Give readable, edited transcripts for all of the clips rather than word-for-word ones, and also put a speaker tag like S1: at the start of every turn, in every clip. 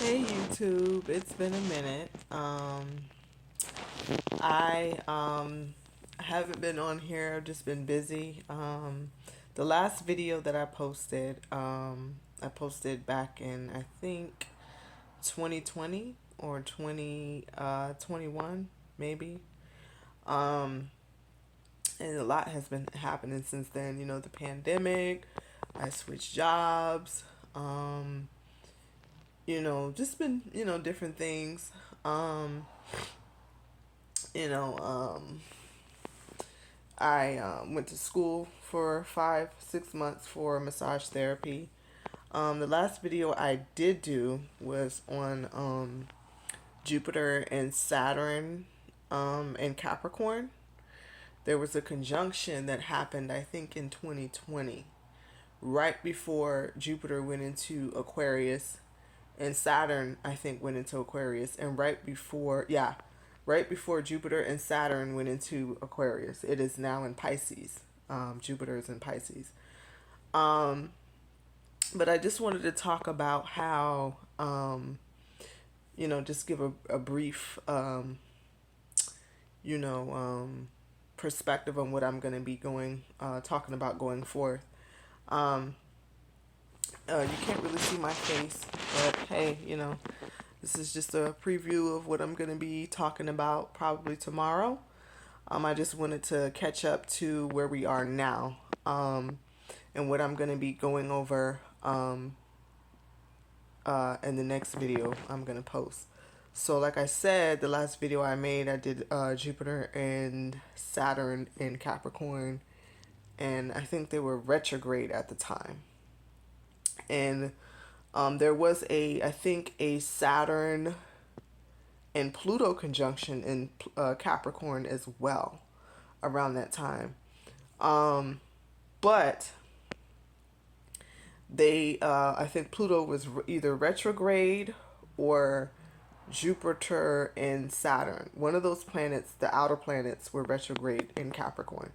S1: Hey YouTube, it's been a minute. I haven't been on here, I've just been busy. The last video that I posted back in I think 2020 or 2021 maybe. Um, and a lot has been happening since then. You know, the pandemic. I switched jobs. Just been different things. Um, you know, I went to school for 5, 6 months for massage therapy. The last video I did do was on Jupiter and Saturn and Capricorn. There was a conjunction that happened, I think, in 2020, right before Jupiter went into Aquarius, and Saturn, I think, went into Aquarius, and right before Jupiter and Saturn went into Aquarius. It is now in Pisces. Jupiter is in Pisces. Um, but I just wanted to talk about how, just give a brief, you know, um, perspective on what I'm going to be talking about going forth. Um, you can't really see my face, but hey, this is just a preview of what I'm going to be talking about probably tomorrow. I just wanted to catch up to where we are now, and what I'm going to be going over in the next video I'm going to post. So like I said, the last video I made, I did Jupiter and Saturn in Capricorn, and I think they were retrograde at the time. And there was I think a Saturn and Pluto conjunction in Capricorn as well around that time. But I think Pluto was either retrograde or Jupiter and Saturn. One of those planets, the outer planets, were retrograde in Capricorn.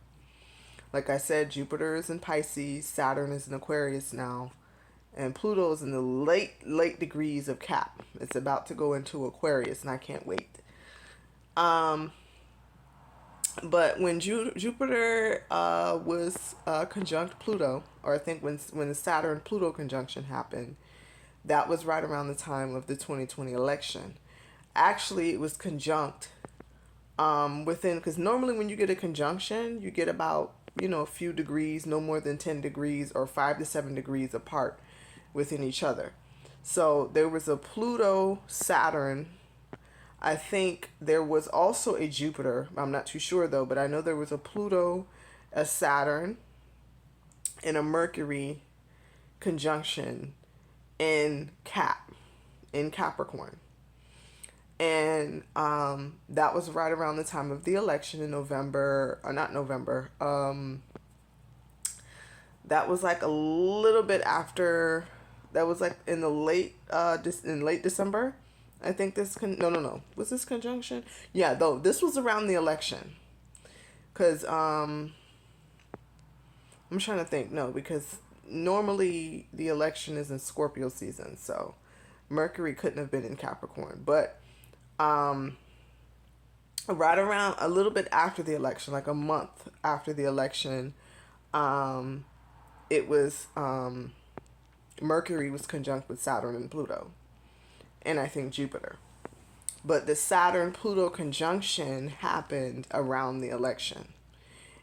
S1: Like I said, Jupiter is in Pisces, Saturn is in Aquarius now, and Pluto is in the late degrees of Cap. It's about to go into Aquarius, and I can't wait. But when Jupiter was conjunct Pluto, or I think when the Saturn Pluto conjunction happened, that was right around the time of the 2020 election. Actually, it was conjunct within, because normally when you get a conjunction, you get about a few degrees, no more than 10 degrees or 5 to 7 degrees apart within each other. So there was a Pluto Saturn. I think there was also a Jupiter. I'm not too sure though, but I know there was a Pluto, a Saturn, and a Mercury conjunction in Capricorn. And that was right around the time of the election in November, or not November. That was like a little bit after. That was like in the late December. I think no. Was this conjunction? Yeah, though this was around the election. Cause I'm trying to think. No, because normally the election is in Scorpio season, so Mercury couldn't have been in Capricorn. But right around a little bit after the election, like a month after the election, it was Mercury was conjunct with Saturn and Pluto, and I think Jupiter. But the Saturn Pluto conjunction happened around the election,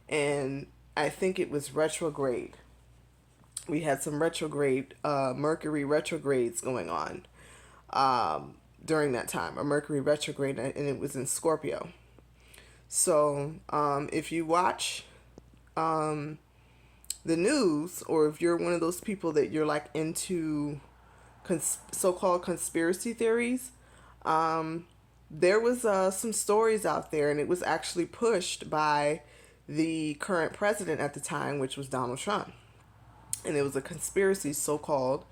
S1: and I think it was retrograde. We had some retrograde Mercury retrogrades going on during that time, a Mercury retrograde, and it was in Scorpio. So if you watch the news, or if you're one of those people that you're like into so-called conspiracy theories, there was some stories out there, and it was actually pushed by the current president at the time, which was Donald Trump. And it was a conspiracy, so-called,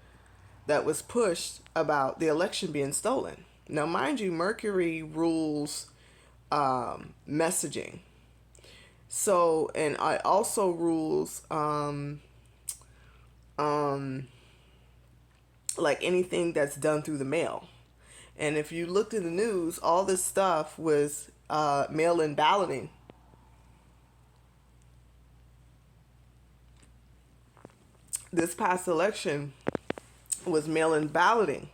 S1: that was pushed about the election being stolen. Now, mind you, Mercury rules messaging. So, and it also rules like anything that's done through the mail. And if you looked in the news, all this stuff was mail-in balloting. This past election was mail-in balloting.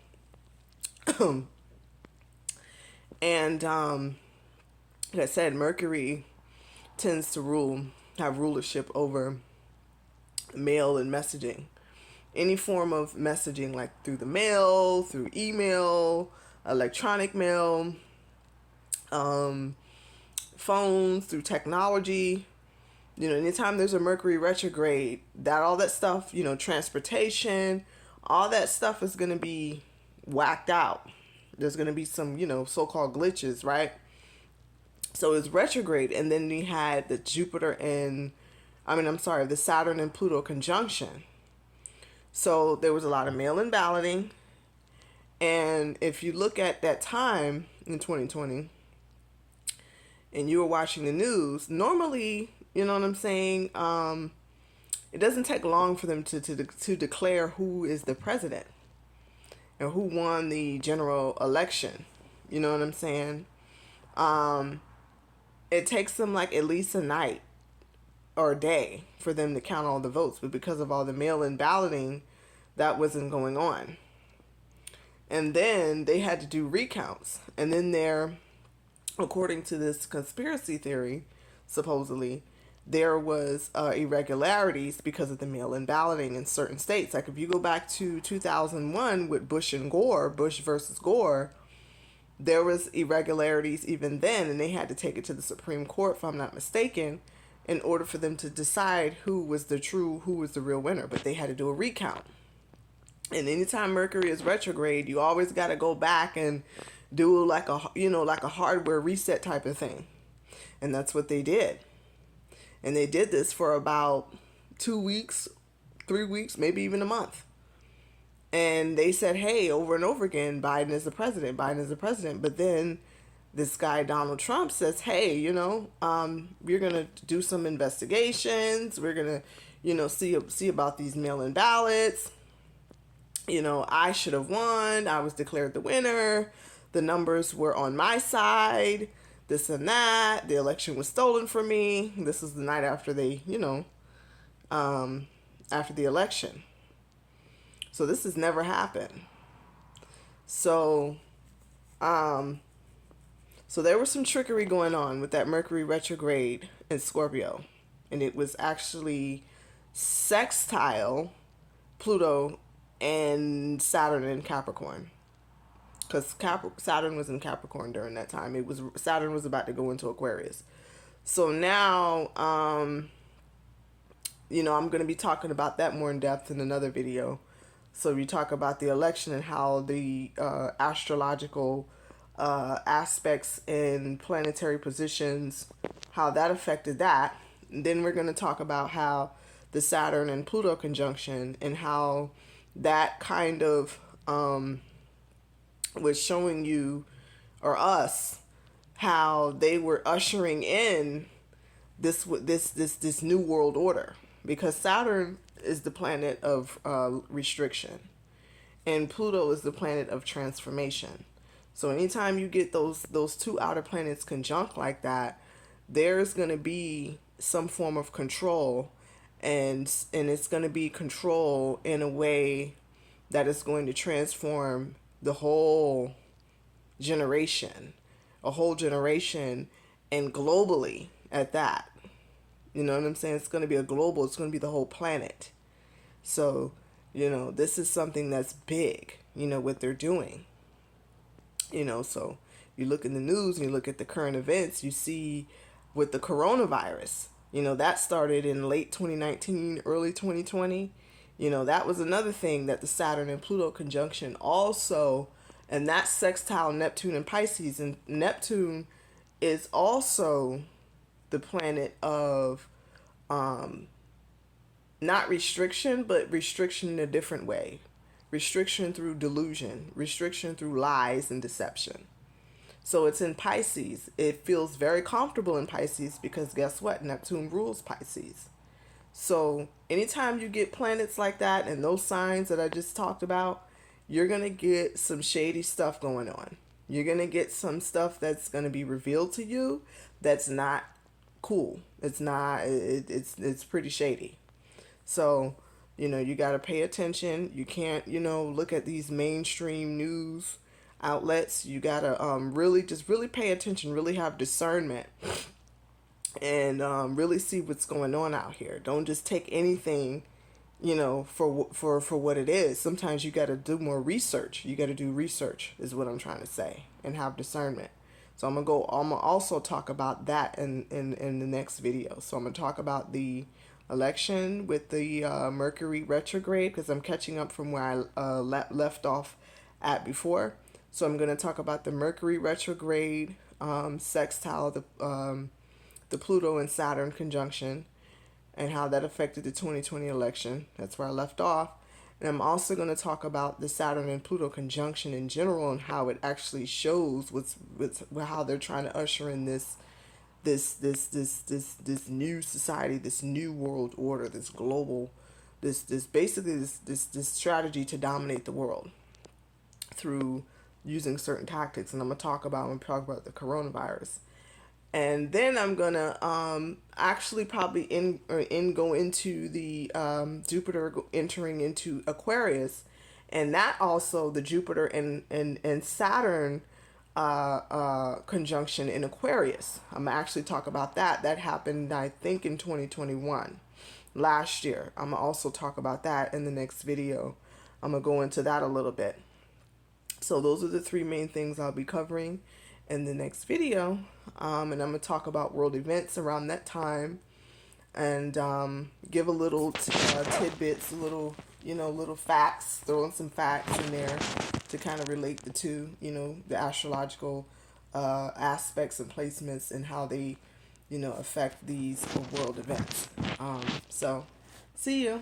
S1: And like I said, Mercury tends to have rulership over mail and messaging. Any form of messaging, like through the mail, through email, electronic mail, phones, through technology. Anytime there's a Mercury retrograde, all that stuff, transportation, all that stuff is going to be whacked out. There's going to be some, so-called glitches, right? So it's retrograde. And then we had the the Saturn and Pluto conjunction. So there was a lot of mail-in balloting. And if you look at that time in 2020 and you were watching the news, normally, you know what I'm saying, it doesn't take long for them to declare who is the president and who won the general election. You know what I'm saying? It takes them like at least a night or a day for them to count all the votes. But because of all the mail-in balloting, that wasn't going on. And then they had to do recounts. And then according to this conspiracy theory, supposedly, there was irregularities because of the mail-in balloting in certain states. Like if you go back to 2001 with Bush versus Gore, there was irregularities even then, and they had to take it to the Supreme Court, if I'm not mistaken, in order for them to decide who was the real winner. But they had to do a recount. And anytime Mercury is retrograde, you always got to go back and do like a hardware reset type of thing. And that's what they did. And they did this for about 2 weeks, 3 weeks, maybe even a month. And they said, hey, over and over again, Biden is the president, Biden is the president. But then this guy, Donald Trump, says, hey, we're going to do some investigations. We're going to, see about these mail-in ballots. I should have won. I was declared the winner. The numbers were on my side. This and that. The election was stolen from me. This is the night after after the election. So this has never happened. So there was some trickery going on with that Mercury retrograde in Scorpio. And it was actually sextile Pluto and Saturn in Capricorn. Because Saturn was in Capricorn during that time. Saturn was about to go into Aquarius. So now, I'm going to be talking about that more in depth in another video. So we talk about the election and how the astrological aspects and planetary positions, how that affected that. And then we're going to talk about how the Saturn and Pluto conjunction and how that kind of was showing you or us how they were ushering in this new world order, because Saturn is the planet of restriction and Pluto is the planet of transformation. So anytime you get those two outer planets conjunct like that, there's going to be some form of control, and it's going to be control in a way that is going to transform the whole generation, and globally at that. You know what I'm saying? It's going to be it's going to be the whole planet. So, this is something that's big, what they're doing. So you look in the news and you look at the current events, you see with the coronavirus, that started in late 2019, early 2020. That was another thing that the Saturn and Pluto conjunction also, and that's sextile Neptune and Pisces. And Neptune is also the planet of not restriction, but restriction in a different way. Restriction through delusion, restriction through lies and deception. So it's in Pisces. It feels very comfortable in Pisces because guess what? Neptune rules Pisces. So anytime you get planets like that and those signs that I just talked about, you're going to get some shady stuff going on. You're going to get some stuff that's going to be revealed to you that's not cool. It's not, it's pretty shady. So, you got to pay attention. You can't, look at these mainstream news outlets. You got to really pay attention, really have discernment, and really see what's going on out here. Don't just take anything, for what it is. Sometimes you got to do more research. You got to do research is what I'm trying to say, and have discernment. So I'm gonna also talk about that in the next video. So I'm gonna talk about the election with the Mercury retrograde, because I'm catching up from where I left off at before. So I'm gonna talk about the Mercury retrograde, sextile, the Pluto and Saturn conjunction, and how that affected the 2020 election. That's where I left off. And I'm also going to talk about the Saturn and Pluto conjunction in general, and how it actually shows how they're trying to usher in this new society, this new world order, this global, this strategy to dominate the world through using certain tactics. And I'm going to talk about when we talk about the coronavirus. And then I'm gonna actually probably go into the Jupiter entering into Aquarius, and that also the Jupiter and Saturn conjunction in Aquarius. I'm gonna actually talk about that. That happened, I think, in 2021, last year. I'm gonna also talk about that in the next video. I'm gonna go into that a little bit. So those are the three main things I'll be covering in the next video, and I'm gonna talk about world events around that time, and give a little tidbits, little facts, throw in some facts in there to kind of relate the two, the astrological aspects and placements, and how they, affect these world events. So, see you.